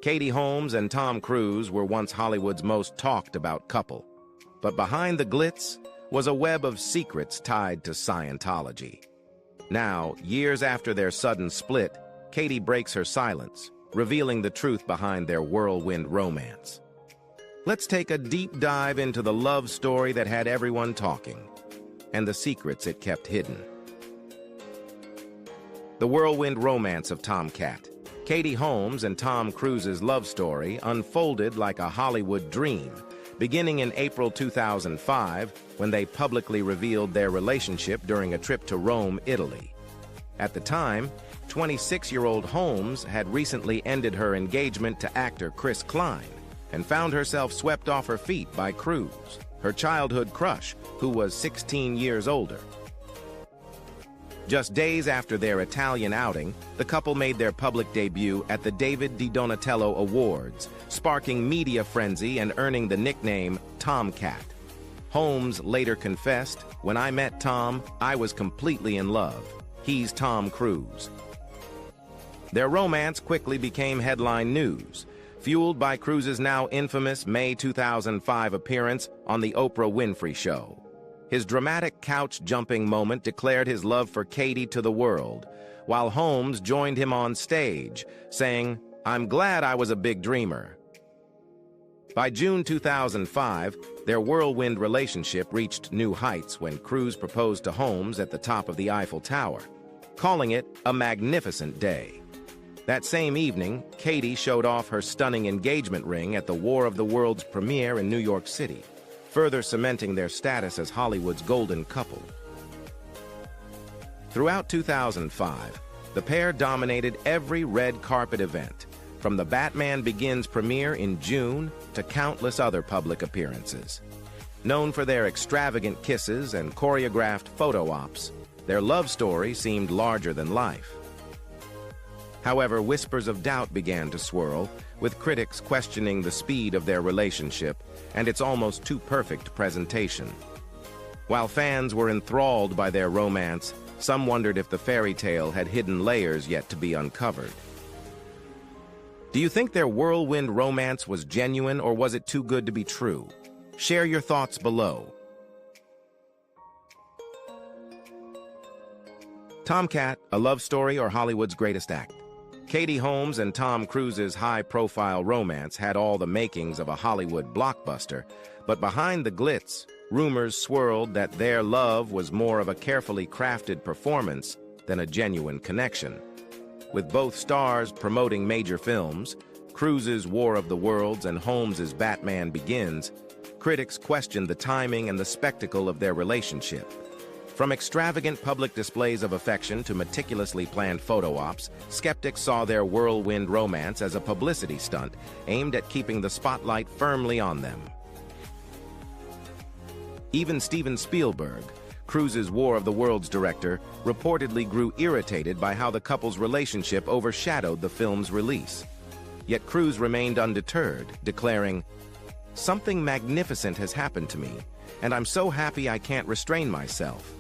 Katie Holmes and Tom Cruise were once Hollywood's most talked about couple. But behind the glitz was a web of secrets tied to Scientology. Now, years after their sudden split, Katie breaks her silence, revealing the truth behind their whirlwind romance. Let's take a deep dive into the love story that had everyone talking, and the secrets it kept hidden. The whirlwind romance of Tomcat. Katie Holmes and Tom Cruise's love story unfolded like a Hollywood dream, beginning in April 2005 when they publicly revealed their relationship during a trip to Rome, Italy. At the time, 26-year-old Holmes had recently ended her engagement to actor Chris Klein and found herself swept off her feet by Cruise, her childhood crush, who was 16 years older. Just days after their Italian outing, the couple made their public debut at the David Di Donatello Awards, sparking media frenzy and earning the nickname Tomcat. Holmes later confessed, "When I met Tom, I was completely in love. He's Tom Cruise." Their romance quickly became headline news, fueled by Cruise's now infamous May 2005 appearance on The Oprah Winfrey Show. His dramatic couch-jumping moment declared his love for Katie to the world, while Holmes joined him on stage, saying, "I'm glad I was a big dreamer." By June 2005, their whirlwind relationship reached new heights when Cruise proposed to Holmes at the top of the Eiffel Tower, calling it a magnificent day. That same evening, Katie showed off her stunning engagement ring at the War of the Worlds premiere in New York City, further cementing their status as Hollywood's golden couple. Throughout 2005, the pair dominated every red carpet event, from the Batman Begins premiere in June to countless other public appearances. Known for their extravagant kisses and choreographed photo ops, their love story seemed larger than life. However, whispers of doubt began to swirl, with critics questioning the speed of their relationship and its almost too perfect presentation. While fans were enthralled by their romance, some wondered if the fairy tale had hidden layers yet to be uncovered. Do you think their whirlwind romance was genuine, or was it too good to be true? Share your thoughts below. Tomcat, a love story or Hollywood's greatest act? Katie Holmes and Tom Cruise's high-profile romance had all the makings of a Hollywood blockbuster, but behind the glitz, rumors swirled that their love was more of a carefully crafted performance than a genuine connection. With both stars promoting major films, Cruise's War of the Worlds and Holmes's Batman Begins, critics questioned the timing and the spectacle of their relationship. From extravagant public displays of affection to meticulously planned photo ops, skeptics saw their whirlwind romance as a publicity stunt aimed at keeping the spotlight firmly on them. Even Steven Spielberg, Cruise's War of the Worlds director, reportedly grew irritated by how the couple's relationship overshadowed the film's release. Yet Cruise remained undeterred, declaring, "Something magnificent has happened to me, and I'm so happy I can't restrain myself."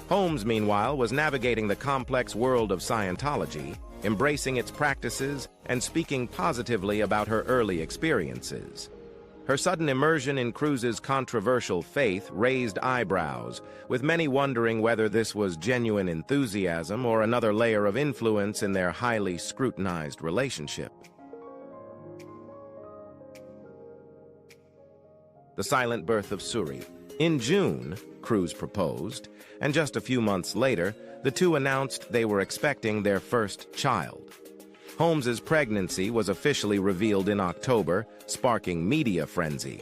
Holmes, meanwhile, was navigating the complex world of Scientology, embracing its practices and speaking positively about her early experiences. Her sudden immersion in Cruise's controversial faith raised eyebrows, with many wondering whether this was genuine enthusiasm or another layer of influence in their highly scrutinized relationship. The silent birth of Suri. In June, Cruise proposed, and just a few months later, the two announced they were expecting their first child. Holmes's pregnancy was officially revealed in October, sparking media frenzy.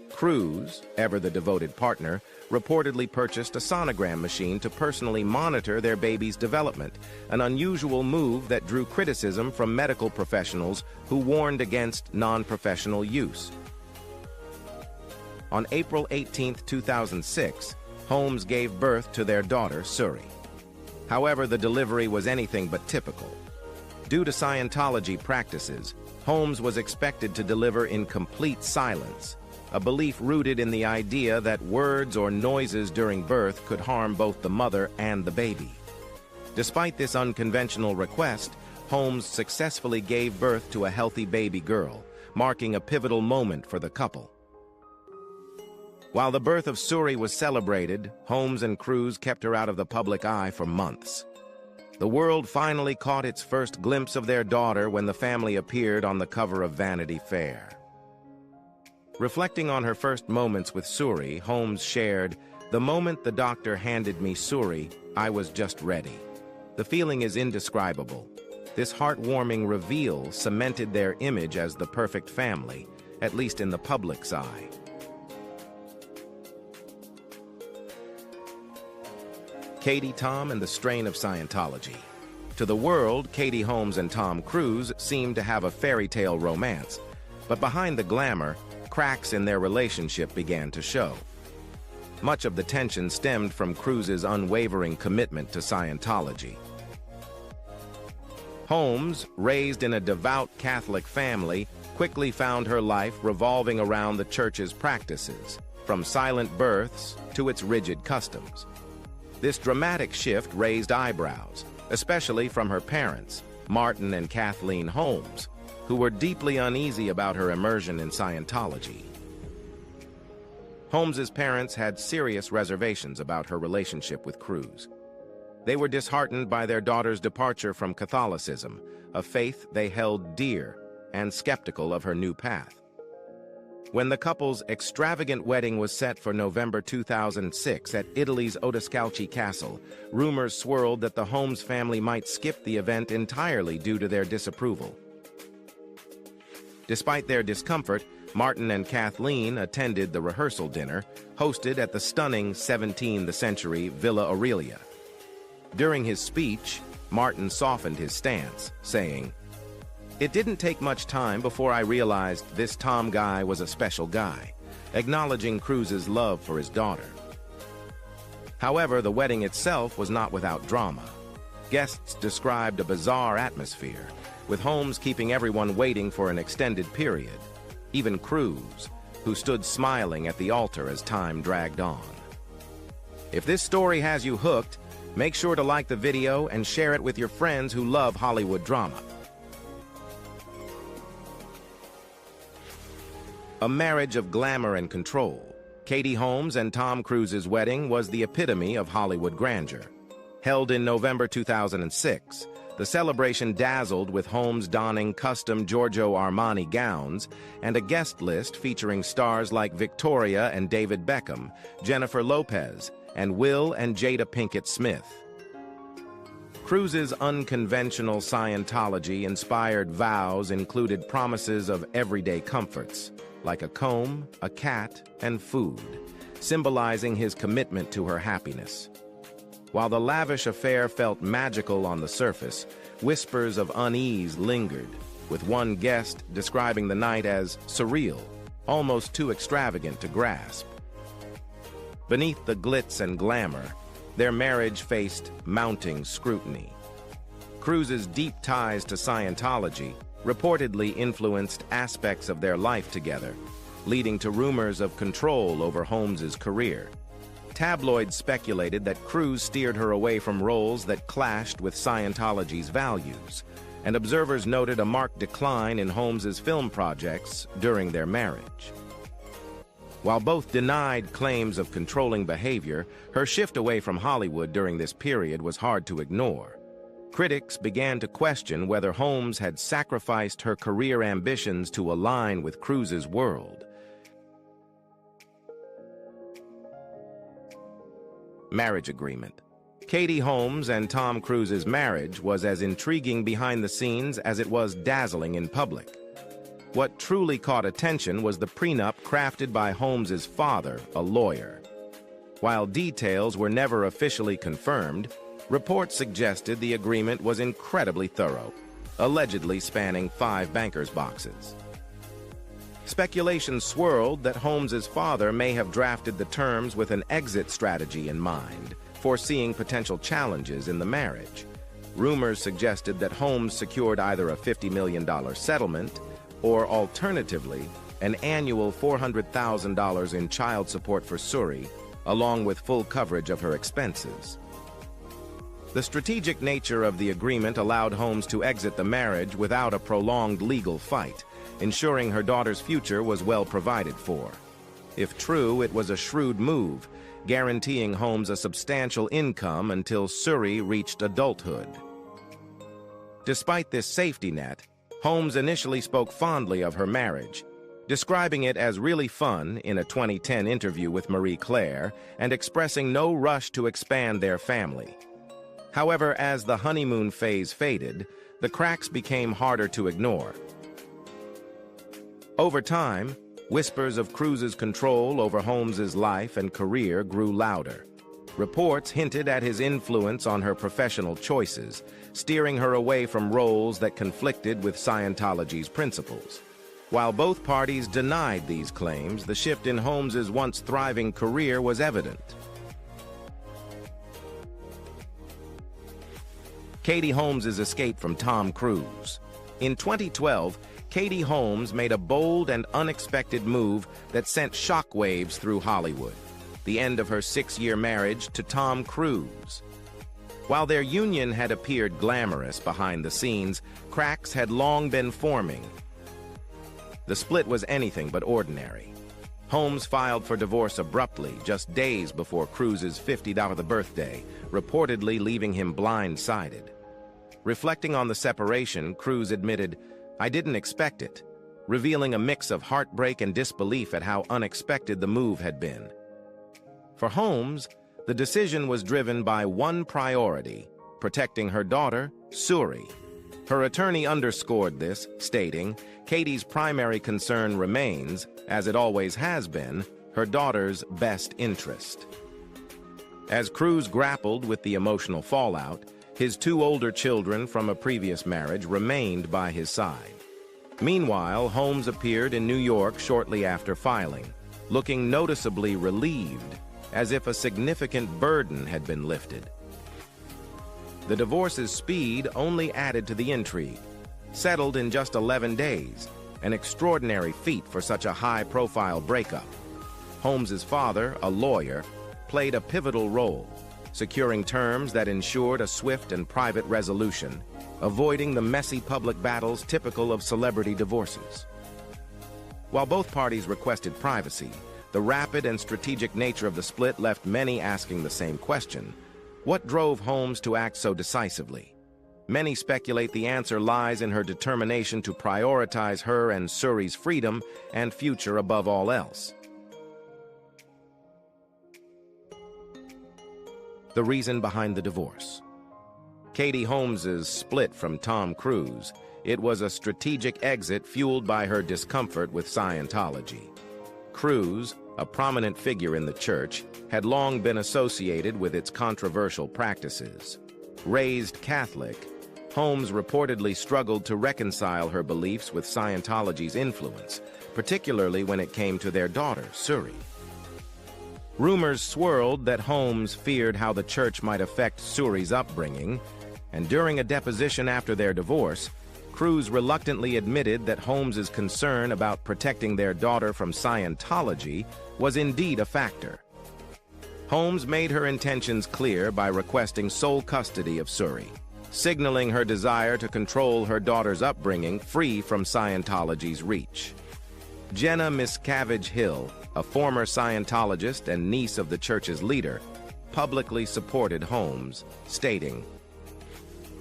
Cruise, ever the devoted partner, reportedly purchased a sonogram machine to personally monitor their baby's development, an unusual move that drew criticism from medical professionals who warned against non-professional use. On April 18, 2006, Holmes gave birth to their daughter, Suri. However, the delivery was anything but typical. Due to Scientology practices, Holmes was expected to deliver in complete silence, a belief rooted in the idea that words or noises during birth could harm both the mother and the baby. Despite this unconventional request, Holmes successfully gave birth to a healthy baby girl, marking a pivotal moment for the couple. While the birth of Suri was celebrated, Holmes and Cruise kept her out of the public eye for months. The world finally caught its first glimpse of their daughter when the family appeared on the cover of Vanity Fair. Reflecting on her first moments with Suri, Holmes shared, "The moment the doctor handed me Suri, I was just ready. The feeling is indescribable. This heartwarming reveal cemented their image as the perfect family, at least in the public's eye." Katie, Tom, and the strain of Scientology. To the world, Katie Holmes and Tom Cruise seemed to have a fairy tale romance, but behind the glamour, cracks in their relationship began to show. Much of the tension stemmed from Cruise's unwavering commitment to Scientology. Holmes, raised in a devout Catholic family, quickly found her life revolving around the church's practices, from silent births to its rigid customs. This dramatic shift raised eyebrows, especially from her parents, Martin and Kathleen Holmes, who were deeply uneasy about her immersion in Scientology. Holmes's parents had serious reservations about her relationship with Cruise. They were disheartened by their daughter's departure from Catholicism, a faith they held dear, and skeptical of her new path. When the couple's extravagant wedding was set for November 2006 at Italy's Odescalchi Castle, rumors swirled that the Holmes family might skip the event entirely due to their disapproval. Despite their discomfort, Martin and Kathleen attended the rehearsal dinner, hosted at the stunning 17th century Villa Aurelia. During his speech, Martin softened his stance, saying, "It didn't take much time before I realized this Tom guy was a special guy," acknowledging Cruise's love for his daughter. However, the wedding itself was not without drama. Guests described a bizarre atmosphere, with Holmes keeping everyone waiting for an extended period, even Cruise, who stood smiling at the altar as time dragged on. If this story has you hooked, make sure to like the video and share it with your friends who love Hollywood drama. A marriage of glamour and control, Katie Holmes and Tom Cruise's wedding was the epitome of Hollywood grandeur. Held in November 2006, the celebration dazzled with Holmes donning custom Giorgio Armani gowns and a guest list featuring stars like Victoria and David Beckham, Jennifer Lopez, and Will and Jada Pinkett Smith. Cruise's unconventional Scientology-inspired vows included promises of everyday comforts, like a comb, a cat, and food, symbolizing his commitment to her happiness. While the lavish affair felt magical on the surface, whispers of unease lingered, with one guest describing the night as surreal, almost too extravagant to grasp. Beneath the glitz and glamour, their marriage faced mounting scrutiny. Cruise's deep ties to Scientology reportedly influenced aspects of their life together, leading to rumors of control over Holmes's career. Tabloids speculated that Cruise steered her away from roles that clashed with Scientology's values, and observers noted a marked decline in Holmes's film projects during their marriage. While both denied claims of controlling behavior, her shift away from Hollywood during this period was hard to ignore. Critics began to question whether Holmes had sacrificed her career ambitions to align with Cruise's world. Marriage agreement. Katie Holmes and Tom Cruise's marriage was as intriguing behind the scenes as it was dazzling in public. What truly caught attention was the prenup crafted by Holmes's father, a lawyer. While details were never officially confirmed, reports suggested the agreement was incredibly thorough, allegedly spanning 5 bankers' boxes. Speculation swirled that Holmes's father may have drafted the terms with an exit strategy in mind, foreseeing potential challenges in the marriage. Rumors suggested that Holmes secured either a $50 million settlement or, alternatively, an annual $400,000 in child support for Suri, along with full coverage of her expenses. The strategic nature of the agreement allowed Holmes to exit the marriage without a prolonged legal fight, ensuring her daughter's future was well provided for. If true, it was a shrewd move, guaranteeing Holmes a substantial income until Suri reached adulthood. Despite this safety net, Holmes initially spoke fondly of her marriage, describing it as really fun in a 2010 interview with Marie Claire and expressing no rush to expand their family. However, as the honeymoon phase faded, the cracks became harder to ignore. Over time, whispers of Cruise's control over Holmes's life and career grew louder. Reports hinted at his influence on her professional choices, steering her away from roles that conflicted with Scientology's principles. While both parties denied these claims, the shift in Holmes's once thriving career was evident. Katie Holmes's escape from Tom Cruise. In 2012, Katie Holmes made a bold and unexpected move that sent shockwaves through Hollywood: the end of her 6-year marriage to Tom Cruise. While their union had appeared glamorous behind the scenes, cracks had long been forming. The split was anything but ordinary. Holmes filed for divorce abruptly, just days before Cruise's 50th birthday, reportedly leaving him blindsided. Reflecting on the separation, Cruise admitted, "I didn't expect it," revealing a mix of heartbreak and disbelief at how unexpected the move had been. For Holmes, the decision was driven by one priority: protecting her daughter, Suri. Her attorney underscored this, stating, "Katie's primary concern remains, as it always has been, her daughter's best interest." As Cruise grappled with the emotional fallout, his 2 older children from a previous marriage remained by his side. Meanwhile, Holmes appeared in New York shortly after filing, looking noticeably relieved, as if a significant burden had been lifted. The divorce's speed only added to the intrigue. Settled in just 11 days, an extraordinary feat for such a high-profile breakup. Holmes's father, a lawyer, played a pivotal role, securing terms that ensured a swift and private resolution, avoiding the messy public battles typical of celebrity divorces. While both parties requested privacy, the rapid and strategic nature of the split left many asking the same question: what drove Holmes to act so decisively? Many speculate the answer lies in her determination to prioritize her and Suri's freedom and future above all else. The reason behind the divorce. Katie Holmes's split from Tom Cruise. It was a strategic exit fueled by her discomfort with Scientology. Cruise, a prominent figure in the church, had long been associated with its controversial practices. Raised Catholic, Holmes reportedly struggled to reconcile her beliefs with Scientology's influence, particularly when it came to their daughter, Suri. Rumors swirled that Holmes feared how the church might affect Suri's upbringing, and during a deposition after their divorce, Cruise reluctantly admitted that Holmes's concern about protecting their daughter from Scientology was indeed a factor. Holmes made her intentions clear by requesting sole custody of Suri, signaling her desire to control her daughter's upbringing free from Scientology's reach. Jenna Miscavige Hill, a former Scientologist and niece of the church's leader, publicly supported Holmes, stating,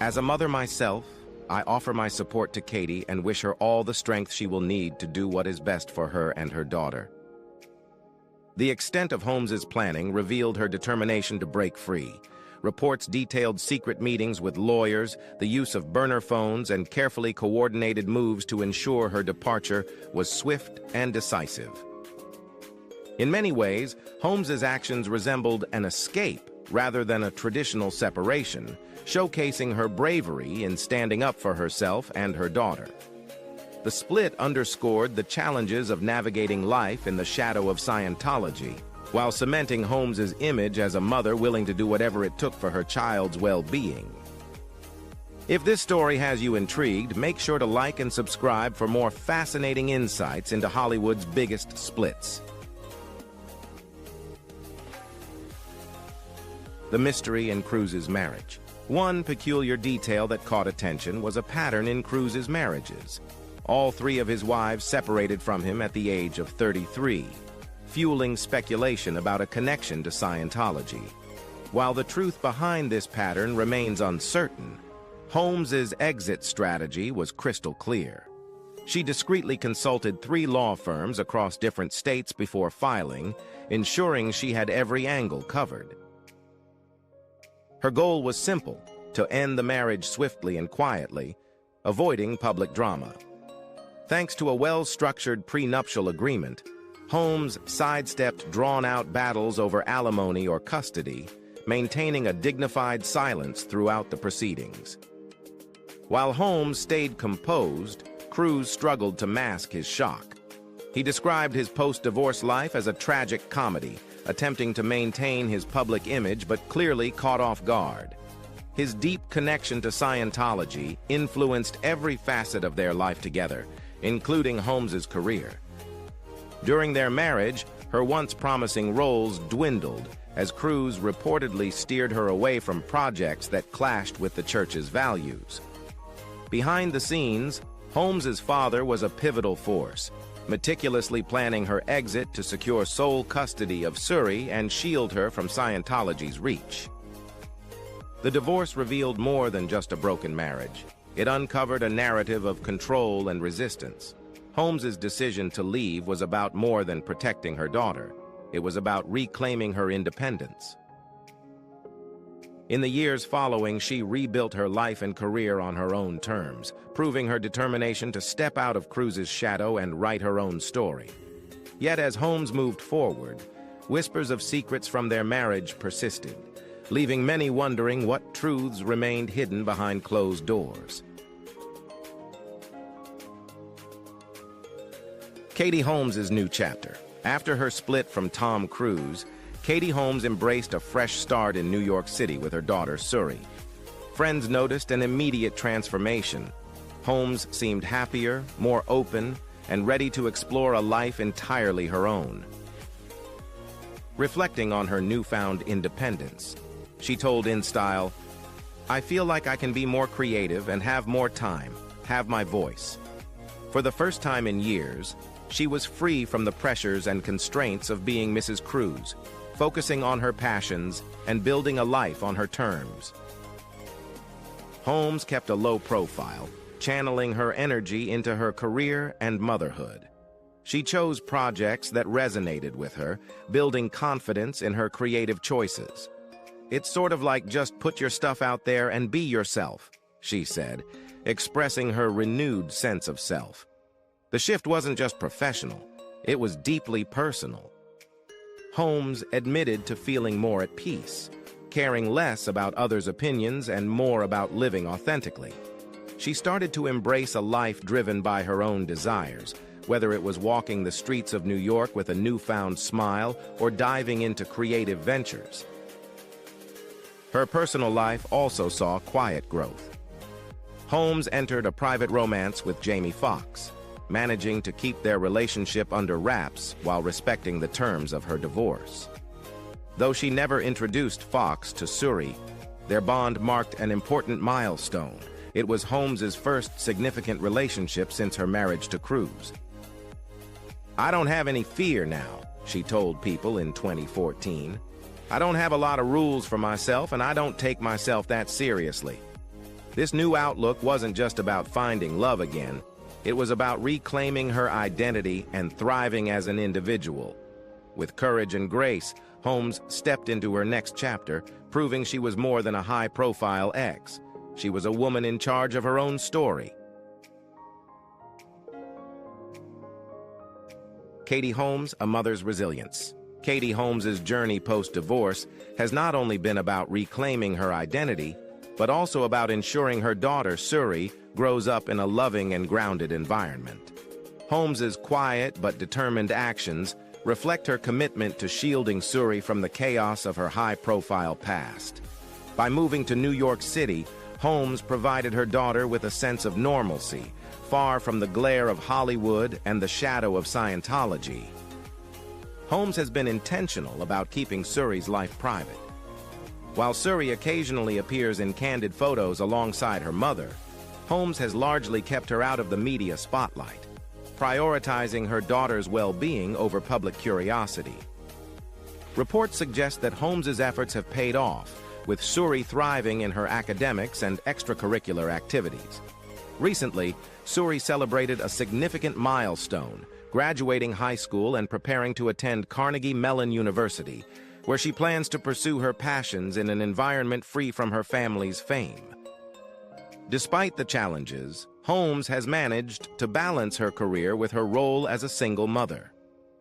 "As a mother myself, I offer my support to Katie and wish her all the strength she will need to do what is best for her and her daughter." The extent of Holmes's planning revealed her determination to break free. Reports detailed secret meetings with lawyers, the use of burner phones, and carefully coordinated moves to ensure her departure was swift and decisive. In many ways, Holmes's actions resembled an escape rather than a traditional separation, showcasing her bravery in standing up for herself and her daughter. The split underscored the challenges of navigating life in the shadow of Scientology, while cementing Holmes's image as a mother willing to do whatever it took for her child's well-being. If this story has you intrigued, make sure to like and subscribe for more fascinating insights into Hollywood's biggest splits. The mystery in Cruise's marriage. One peculiar detail that caught attention was a pattern in Cruz's marriages. All three of his wives separated from him at the age of 33, fueling speculation about a connection to Scientology. While the truth behind this pattern remains uncertain, Holmes's exit strategy was crystal clear. She discreetly consulted 3 law firms across different states before filing, ensuring she had every angle covered. Her goal was simple: to end the marriage swiftly and quietly, avoiding public drama. Thanks to a well-structured prenuptial agreement, Holmes sidestepped drawn-out battles over alimony or custody, maintaining a dignified silence throughout the proceedings. While Holmes stayed composed, Cruz struggled to mask his shock. He described his post-divorce life as a tragic comedy, attempting to maintain his public image but clearly caught off guard. His deep connection to Scientology influenced every facet of their life together, including Holmes's career. During their marriage, her once promising roles dwindled as Cruz reportedly steered her away from projects that clashed with the church's values. Behind the scenes, Holmes's father was a pivotal force, meticulously planning her exit to secure sole custody of Surrey and shield her from Scientology's reach. The divorce revealed more than just a broken marriage. It uncovered a narrative of control and resistance. Holmes's decision to leave was about more than protecting her daughter. It was about reclaiming her independence. In the years following, she rebuilt her life and career on her own terms, proving her determination to step out of Cruz's shadow and write her own story. Yet as Holmes moved forward, whispers of secrets from their marriage persisted, leaving many wondering what truths remained hidden behind closed doors. Katie Holmes' new chapter. After her split from Tom Cruise, Katie Holmes embraced a fresh start in New York City with her daughter, Surrey. Friends noticed an immediate transformation. Holmes seemed happier, more open, and ready to explore a life entirely her own. Reflecting on her newfound independence, she told InStyle, "I feel like I can be more creative and have more time, have my voice." For the first time in years, she was free from the pressures and constraints of being Mrs. Cruz, focusing on her passions and building a life on her terms. Holmes kept a low profile, channeling her energy into her career and motherhood. She chose projects that resonated with her, building confidence in her creative choices. "It's sort of like just put your stuff out there and be yourself," she said, expressing her renewed sense of self. The shift wasn't just professional, it was deeply personal. Holmes admitted to feeling more at peace, caring less about others' opinions and more about living authentically. She started to embrace a life driven by her own desires, whether it was walking the streets of New York with a newfound smile or diving into creative ventures. Her personal life also saw quiet growth. Holmes entered a private romance with Jamie Foxx, managing to keep their relationship under wraps while respecting the terms of her divorce. Though she never introduced Foxx to Surrey, their bond marked an important milestone. It was Holmes's first significant relationship since her marriage to Cruz. "I don't have any fear now," she told People in 2014. "I don't have a lot of rules for myself, and I don't take myself that seriously." This new outlook wasn't just about finding love again. It was about reclaiming her identity and thriving as an individual. With courage and grace, Holmes stepped into her next chapter, proving she was more than a high-profile ex. She was a woman in charge of her own story. Katie Holmes, A Mother's Resilience. Katie Holmes' journey post-divorce has not only been about reclaiming her identity, but also about ensuring her daughter, Surrey, grows up in a loving and grounded environment. Holmes's quiet but determined actions reflect her commitment to shielding Surrey from the chaos of her high-profile past. By moving to New York City, Holmes provided her daughter with a sense of normalcy, far from the glare of Hollywood and the shadow of Scientology. Holmes has been intentional about keeping Surrey's life private. While Suri occasionally appears in candid photos alongside her mother, Holmes has largely kept her out of the media spotlight, prioritizing her daughter's well-being over public curiosity. Reports suggest that Holmes's efforts have paid off, with Suri thriving in her academics and extracurricular activities. Recently, Suri celebrated a significant milestone, graduating high school and preparing to attend Carnegie Mellon University, where she plans to pursue her passions in an environment free from her family's fame. Despite the challenges, Holmes has managed to balance her career with her role as a single mother.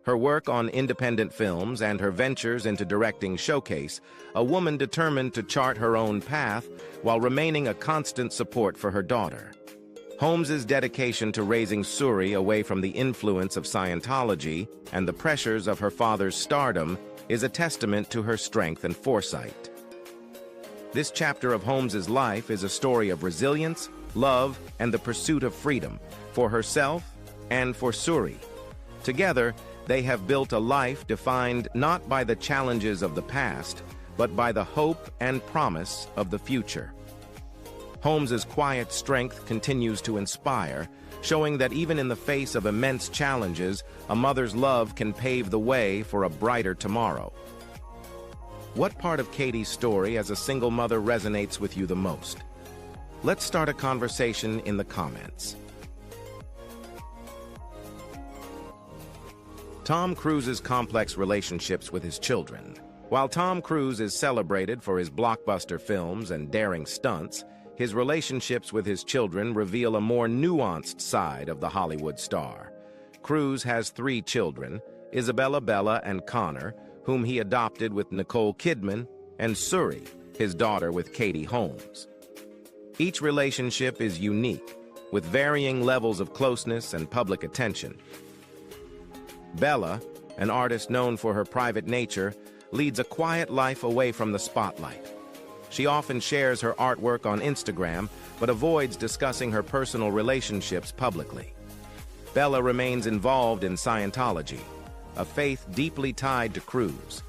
Her work on independent films and her ventures into directing showcase a woman determined to chart her own path while remaining a constant support for her daughter. Holmes's dedication to raising Suri away from the influence of Scientology and the pressures of her father's stardom is a testament to her strength and foresight. This chapter of Holmes's life is a story of resilience, love, and the pursuit of freedom for herself and for Suri. Together, they have built a life defined not by the challenges of the past, but by the hope and promise of the future. Holmes's quiet strength continues to inspire, showing that even in the face of immense challenges, a mother's love can pave the way for a brighter tomorrow. What part of Katie's story as a single mother resonates with you the most? Let's start a conversation in the comments. Tom Cruise's complex relationships with his children. While Tom Cruise is celebrated for his blockbuster films and daring stunts, his relationships with his children reveal a more nuanced side of the Hollywood star. Cruise has 3 children, Isabella, Bella, and Connor, whom he adopted with Nicole Kidman, and Suri, his daughter with Katie Holmes. Each relationship is unique, with varying levels of closeness and public attention. Bella, an artist known for her private nature, leads a quiet life away from the spotlight. She often shares her artwork on Instagram, but avoids discussing her personal relationships publicly. Bella remains involved in Scientology, a faith deeply tied to Cruise.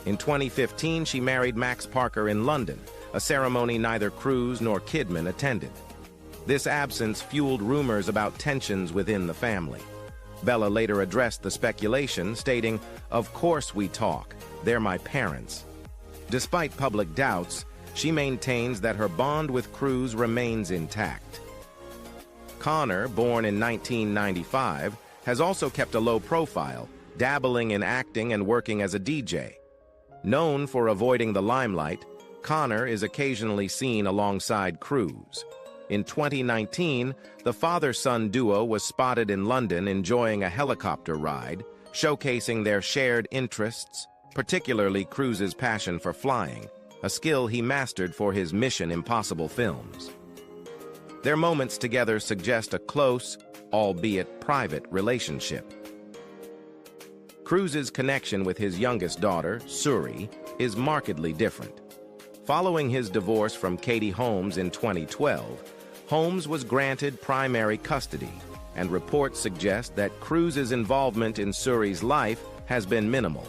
In 2015, she married Max Parker in London, a ceremony neither Cruise nor Kidman attended. This absence fueled rumors about tensions within the family. Bella later addressed the speculation, stating, "Of course we talk, they're my parents." Despite public doubts, she maintains that her bond with Cruise remains intact. Connor, born in 1995, has also kept a low profile, dabbling in acting and working as a DJ. Known for avoiding the limelight, Connor is occasionally seen alongside Cruise. In 2019, the father-son duo was spotted in London enjoying a helicopter ride, showcasing their shared interests, particularly Cruise's passion for flying, a skill he mastered for his Mission Impossible films. Their moments together suggest a close, albeit private, relationship. Cruise's connection with his youngest daughter, Suri, is markedly different. Following his divorce from Katie Holmes in 2012, Holmes was granted primary custody, and reports suggest that Cruise's involvement in Suri's life has been minimal.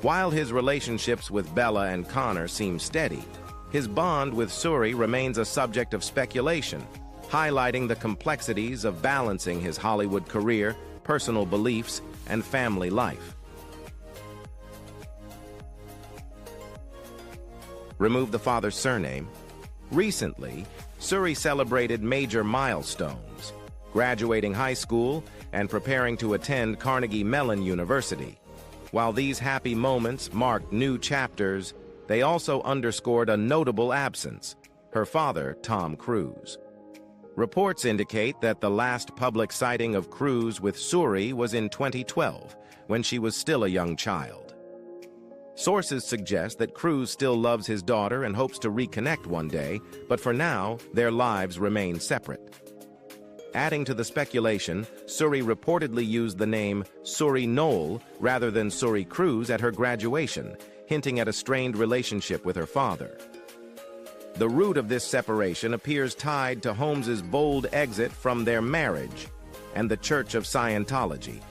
While his relationships with Bella and Connor seem steady, his bond with Suri remains a subject of speculation, highlighting the complexities of balancing his Hollywood career, personal beliefs, and family life. Remove the father's surname. Recently, Suri celebrated major milestones, graduating high school and preparing to attend Carnegie Mellon University. While these happy moments marked new chapters, they also underscored a notable absence: her father, Tom Cruise. Reports indicate that the last public sighting of Cruise with Suri was in 2012, when she was still a young child. Sources suggest that Cruise still loves his daughter and hopes to reconnect one day, but for now, their lives remain separate. Adding to the speculation, Suri reportedly used the name Suri Knoll rather than Suri Cruise at her graduation, hinting at a strained relationship with her father. The root of this separation appears tied to Holmes's bold exit from their marriage and the Church of Scientology.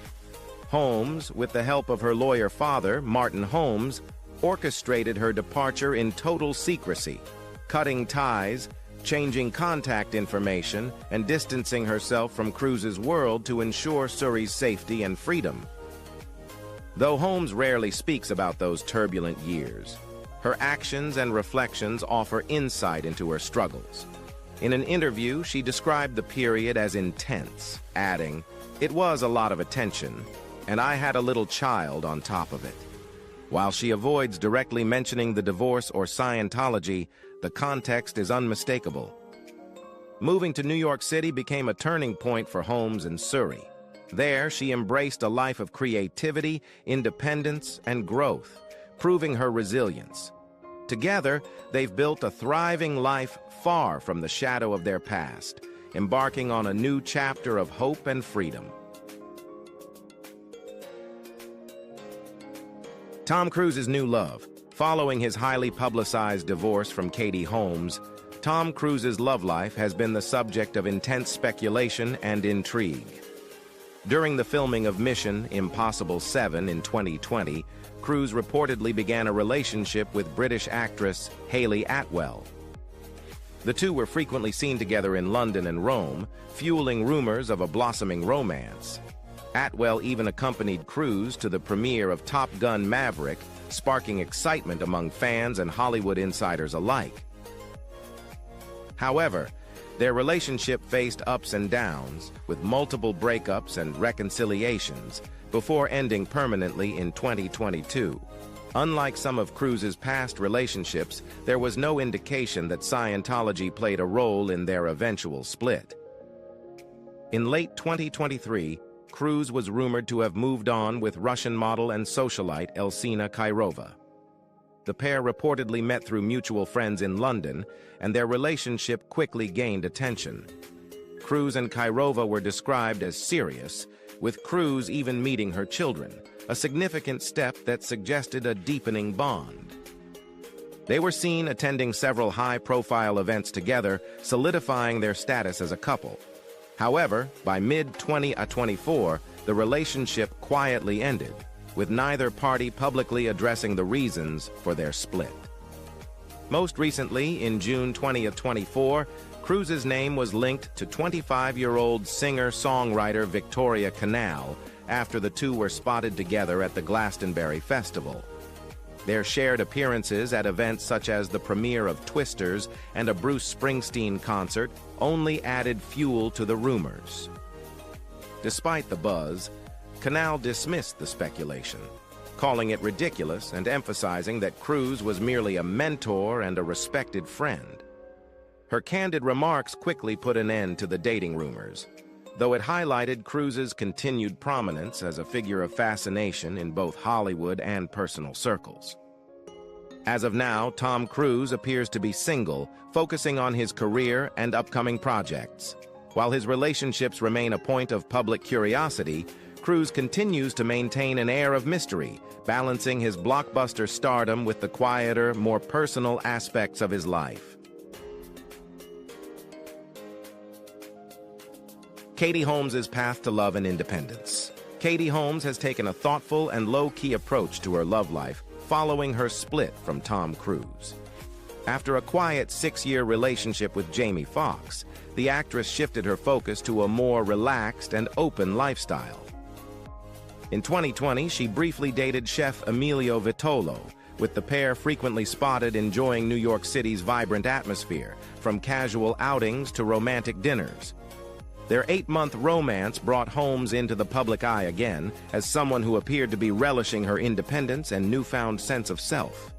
Holmes, with the help of her lawyer father, Martin Holmes, orchestrated her departure in total secrecy, cutting ties, changing contact information, and distancing herself from Cruz's world to ensure Suri's safety and freedom. Though Holmes rarely speaks about those turbulent years, her actions and reflections offer insight into her struggles. In an interview, she described the period as intense, adding, "It was a lot of attention, and I had a little child on top of it." While she avoids directly mentioning the divorce or Scientology, the context is unmistakable. Moving to New York City became a turning point for Holmes and Suri. There, she embraced a life of creativity, independence, and growth, proving her resilience. Together, they've built a thriving life far from the shadow of their past, embarking on a new chapter of hope and freedom. Tom Cruise's new love. Following his highly publicized divorce from Katie Holmes, Tom Cruise's love life has been the subject of intense speculation and intrigue. During the filming of Mission: Impossible 7 in 2020, Cruise reportedly began a relationship with British actress Hayley Atwell. The two were frequently seen together in London and Rome, fueling rumors of a blossoming romance. Atwell even accompanied Cruise to the premiere of Top Gun: Maverick, sparking excitement among fans and Hollywood insiders alike. However, their relationship faced ups and downs, with multiple breakups and reconciliations, before ending permanently in 2022. Unlike some of Cruise's past relationships, there was no indication that Scientology played a role in their eventual split. In late 2023, Cruise was rumored to have moved on with Russian model and socialite Elsina Kairova. The pair reportedly met through mutual friends in London, and their relationship quickly gained attention. Cruise and Kairova were described as serious, with Cruise even meeting her children, a significant step that suggested a deepening bond. They were seen attending several high-profile events together, solidifying their status as a couple. However, by mid-2024, the relationship quietly ended, with neither party publicly addressing the reasons for their split. Most recently, in June 2024, Cruise's name was linked to 25-year-old singer-songwriter Victoria Canal after the two were spotted together at the Glastonbury Festival. Their shared appearances at events such as the premiere of Twisters and a Bruce Springsteen concert only added fuel to the rumors. Despite the buzz, Canal dismissed the speculation, calling it ridiculous and emphasizing that Cruise was merely a mentor and a respected friend. Her candid remarks quickly put an end to the dating rumors, though it highlighted Cruise's continued prominence as a figure of fascination in both Hollywood and personal circles. As of now, Tom Cruise appears to be single, focusing on his career and upcoming projects. While his relationships remain a point of public curiosity, Cruise continues to maintain an air of mystery, balancing his blockbuster stardom with the quieter, more personal aspects of his life. Katie Holmes' path to love and independence. Katie Holmes has taken a thoughtful and low-key approach to her love life following her split from Tom Cruise. After a quiet 6-year relationship with Jamie Foxx, the actress shifted her focus to a more relaxed and open lifestyle. In 2020, she briefly dated chef Emilio Vitolo, with the pair frequently spotted enjoying New York City's vibrant atmosphere, from casual outings to romantic dinners. Their 8-month romance brought Holmes into the public eye again as someone who appeared to be relishing her independence and newfound sense of self.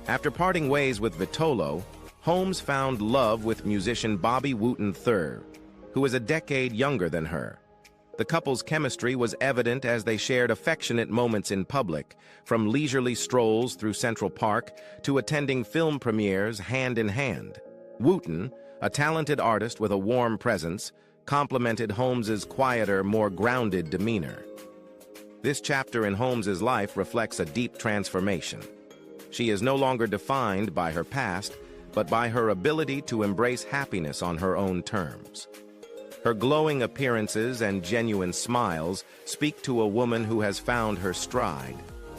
After parting ways with Vitolo, Holmes found love with musician Bobby Wooten III, who is a decade younger than her. The couple's chemistry was evident as they shared affectionate moments in public, from leisurely strolls through Central Park to attending film premieres hand in hand. Wooten, a talented artist with a warm presence, complemented Holmes's quieter, more grounded demeanor. This chapter in Holmes's life reflects a deep transformation. She is no longer defined by her past, but by her ability to embrace happiness on her own terms. Her glowing appearances and genuine smiles speak to a woman who has found her stride.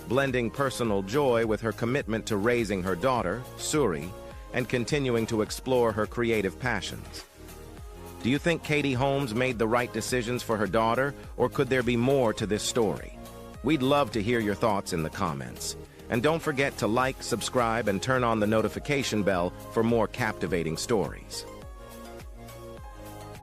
blending personal joy with her commitment to raising her daughter, Suri, and continuing to explore her creative passions. Do you think Katie Holmes made the right decisions for her daughter, or could there be more to this story? We'd love to hear your thoughts in the comments. And don't forget to like, subscribe, and turn on the notification bell for more captivating stories.